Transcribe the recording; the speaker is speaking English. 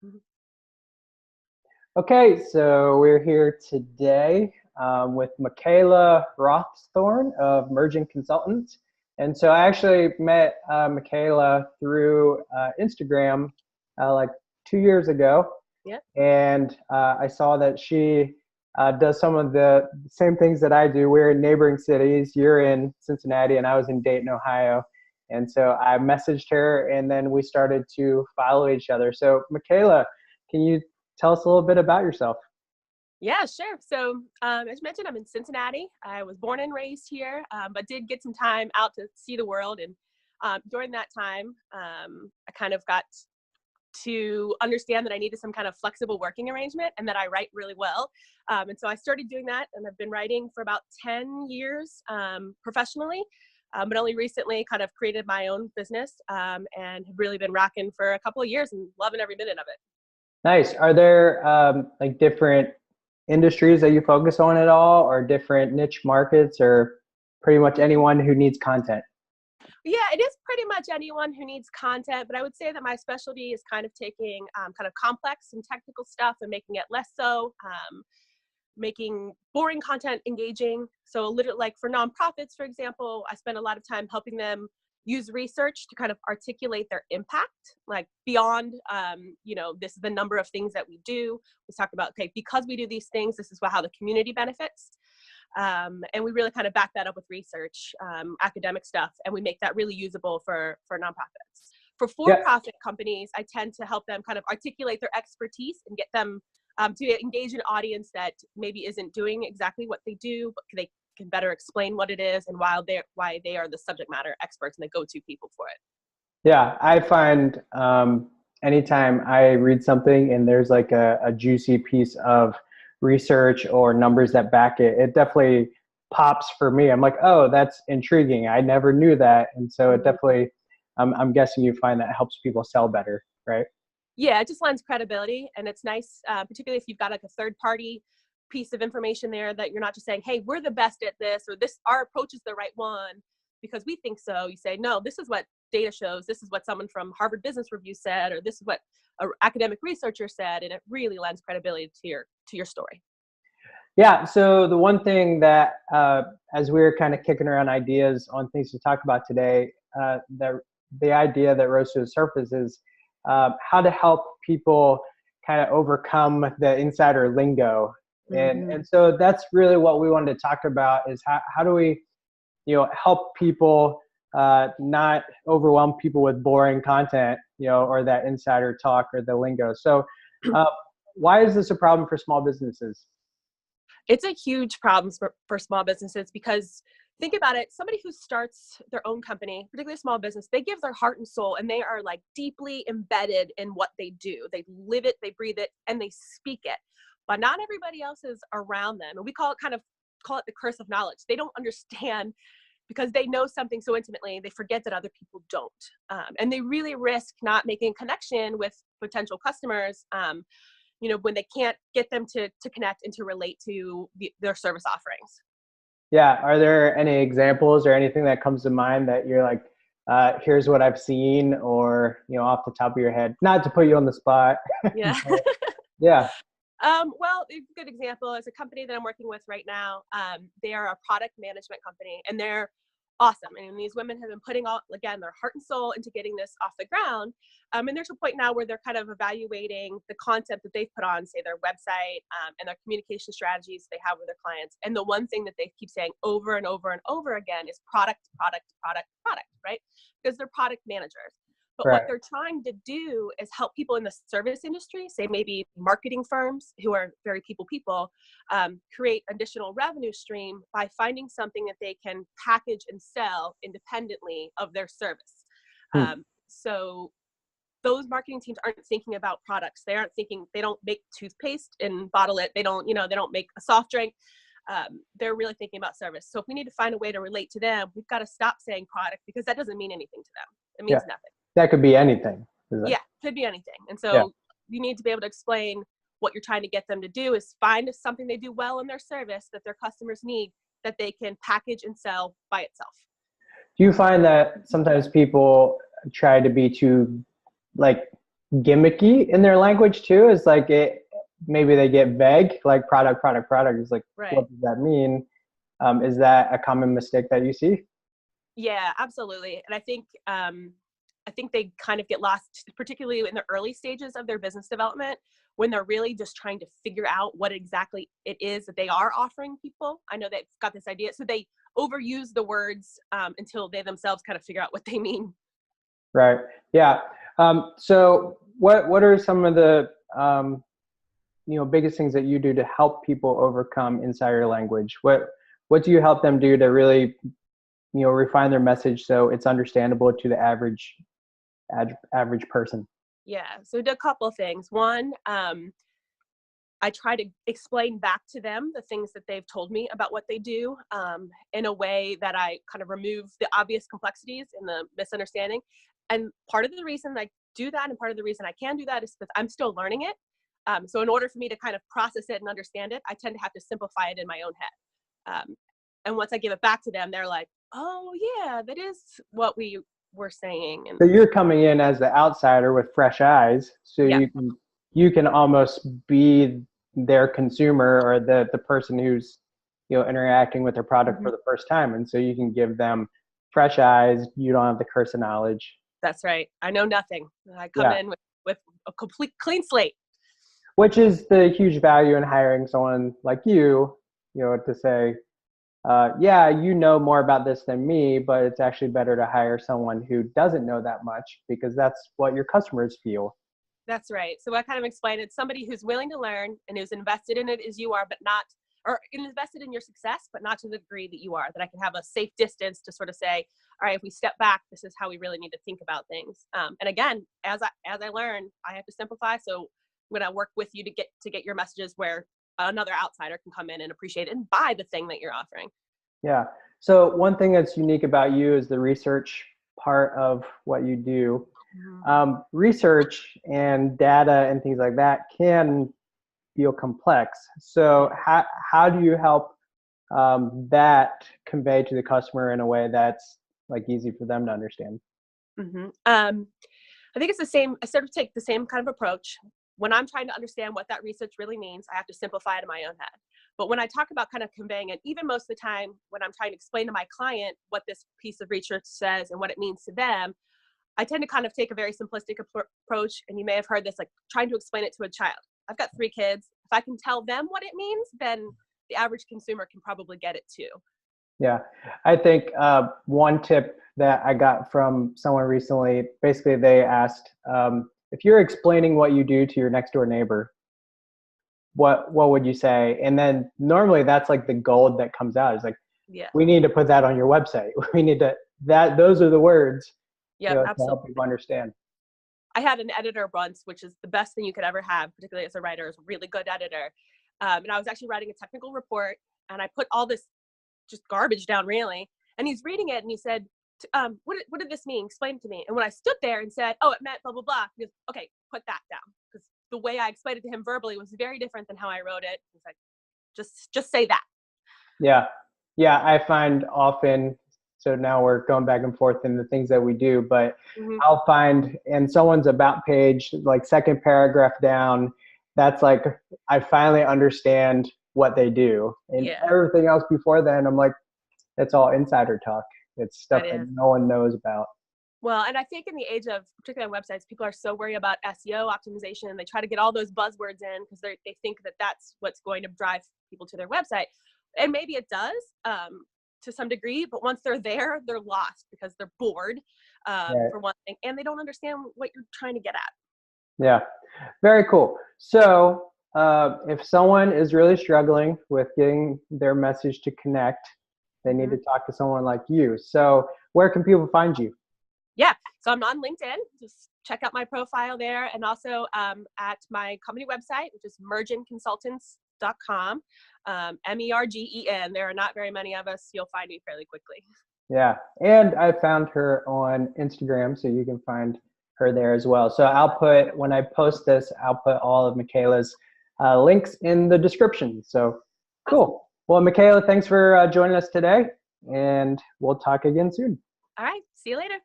Mhm. Okay, so we're here today with Michaela Roththorn of Mergen Consulting. And so I actually met Michaela through Instagram like 2 years ago. Yeah. And I saw that she does some of the same things that I do. We're in neighboring cities. You're in Cincinnati and I was in Dayton, Ohio. And so I messaged her and then we started to follow each other. So Michaela, can you tell us a little bit about yourself? Yeah, sure. So, as you mentioned, I'm in Cincinnati. I was born and raised here, but did get some time out to see the world. And during that time, I kind of got to understand that I needed some kind of flexible working arrangement and that I write really well. And so I started doing that, and I've been writing for about 10 years professionally, but only recently kind of created my own business and have really been rocking for a couple of years and loving every minute of it. Nice. Are there like different industries that you focus on at all, or different niche markets, or pretty much anyone who needs content? Yeah, it is pretty much anyone who needs content, but I would say that my specialty is kind of taking kind of complex and technical stuff and making it less so, making boring content engaging. So a little like for nonprofits, for example, I spend a lot of time helping them use research to kind of articulate their impact, like beyond, this is the number of things that we do. We talk about, okay, because we do these things, this is how the community benefits. And we really kind of back that up with research, academic stuff, and we make that really usable for nonprofits. For Yeah. for-profit companies, I tend to help them kind of articulate their expertise and get them to engage an audience that maybe isn't doing exactly what they do, but they can better explain what it is and why they are the subject matter experts and the go-to people for it. Yeah, I find anytime I read something and there's like a juicy piece of research or numbers that back it, it definitely pops for me. I'm like, oh, that's intriguing. I never knew that. And so it definitely, I'm guessing you find that helps people sell better, right? Yeah, it just lends credibility, and it's nice, particularly if you've got like a third party piece of information there that you're not just saying, hey, we're the best at this, or this, our approach is the right one because we think so. You say, no, this is what data shows. This is what someone from Harvard Business Review said, or this is what an academic researcher said. And it really lends credibility to your story. Yeah. So the one thing that, as we were kind of kicking around ideas on things to talk about today, the idea that rose to the surface is how to help people kind of overcome the insider lingo. And so that's really what we wanted to talk about is how do we, help people not overwhelm people with boring content, or that insider talk or the lingo. So why is this a problem for small businesses? It's a huge problem for small businesses because think about it, somebody who starts their own company, particularly a small business, they give their heart and soul and they are like deeply embedded in what they do. They live it, they breathe it, and they speak it. But not everybody else is around them. And we call it the curse of knowledge. They don't understand because they know something so intimately, they forget that other people don't. And they really risk not making a connection with potential customers when they can't get them to connect and to relate to their service offerings. Yeah. Are there any examples or anything that comes to mind that you're like, here's what I've seen, or, off the top of your head, not to put you on the spot? Yeah. Yeah. Well, a good example is a company that I'm working with right now. They are a product management company, and they're awesome. And these women have been putting all, again, their heart and soul into getting this off the ground. And there's a point now where they're kind of evaluating the content that they've put on, say, their website and their communication strategies they have with their clients. And the one thing that they keep saying over and over and over again is product, product, product, product, right? Because they're product managers. But Right. what they're trying to do is help people in the service industry, say maybe marketing firms who are very people, create additional revenue stream by finding something that they can package and sell independently of their service. So those marketing teams aren't thinking about products. They don't make toothpaste and bottle it. They don't make a soft drink. They're really thinking about service. So if we need to find a way to relate to them, we've got to stop saying product because that doesn't mean anything to them. It means nothing. That could be anything. Yeah, could be anything. And so you need to be able to explain what you're trying to get them to do is find something they do well in their service that their customers need that they can package and sell by itself. Do you find that sometimes people try to be too like gimmicky in their language too. Is like maybe they get vague, like product, product, product. It's like, Right. what does that mean? Is that a common mistake that you see? Yeah, absolutely. And I think they kind of get lost, particularly in the early stages of their business development, when they're really just trying to figure out what exactly it is that they are offering people. I know they've got this idea, so they overuse the words until they themselves kind of figure out what they mean. Right. Yeah. So what are some of the biggest things that you do to help people overcome insider language? What do you help them do to really refine their message so it's understandable to the average person? Yeah, so I did a couple of things. One, I try to explain back to them the things that they've told me about what they do in a way that I kind of remove the obvious complexities and the misunderstanding. And part of the reason I do that and part of the reason I can do that is because I'm still learning it. So in order for me to kind of process it and understand it, I tend to have to simplify it in my own head. And once I give it back to them, they're like, oh yeah, that is what we were saying. And So you're coming in as the outsider with fresh eyes, so yeah. you can almost be their consumer or the person who's interacting with their product Mm-hmm. for the first time, and so you can give them fresh eyes. You don't have the curse of knowledge. That's right. I know nothing. I come Yeah, in with a complete clean slate. which is the huge value in hiring someone like you, to say, yeah, you know more about this than me, but it's actually better to hire someone who doesn't know that much because that's what your customers feel. That's right. So I kind of explained it's somebody who's willing to learn and who's invested in it as you are, but not, or invested in your success, but not to the degree that you are, that I can have a safe distance to sort of say, all right, if we step back, this is how we really need to think about things. And again, as I learn, I have to simplify. So I'm going to work with you to get your messages where another outsider can come in and appreciate it and buy the thing that you're offering. Yeah. So one thing that's unique about you is the research part of what you do. Mhm. Research and data and things like that can feel complex. So how do you help that convey to the customer in a way that's like easy for them to understand? Mm-hmm. I think it's the same. I sort of take the same kind of approach. When I'm trying to understand what that research really means, I have to simplify it in my own head. But when I talk about kind of conveying it, even most of the time when I'm trying to explain to my client what this piece of research says and what it means to them, I tend to kind of take a very simplistic approach. And you may have heard this, like trying to explain it to a child. I've got 3 kids. If I can tell them what it means, then the average consumer can probably get it too. Yeah, I think one tip that I got from someone recently, basically they asked, if you're explaining what you do to your next door neighbor, what would you say? And then normally that's like the gold that comes out. It's like, Yeah. we need to put that on your website. We need to, those are the words, Yep. to help Absolutely. people understand. I had an editor once, which is the best thing you could ever have, particularly as a writer, is a really good editor. And I was actually writing a technical report, and I put all this just garbage down, really. And he's reading it, and he said, what did this mean? Explain it to me. And when I stood there and said, oh, it meant blah, blah, blah, he goes, okay, put that down. Because the way I explained it to him verbally was very different than how I wrote it. He's like, just say that. Yeah. Yeah. I find often, so now we're going back and forth in the things that we do, but Mm-hmm. I'll find in someone's about page, like second paragraph down, that's like, I finally understand what they do. And Yeah, everything else before then, I'm like, it's all insider talk. It's stuff that that is. no one knows about. Well, and I think in the age of, particularly on websites, people are so worried about SEO optimization, and they try to get all those buzzwords in because they think that that's what's going to drive people to their website. And maybe it does to some degree, but once they're there, they're lost because they're bored, Right. for one thing, and they don't understand what you're trying to get at. Yeah. Very cool. So if someone is really struggling with getting their message to connect, they need Mm-hmm. to talk to someone like you. So where can people find you? Yeah, so I'm on LinkedIn. Just check out my profile there, and also at my company website, which is mergenconsultants.com. MERGEN. There are not very many of us. You'll find me fairly quickly. Yeah. And I found her on Instagram, so you can find her there as well. So when I post this, I'll put all of Michaela's links in the description. So Awesome. cool. Well, Michaela, thanks for joining us today, and we'll talk again soon. All right. See you later.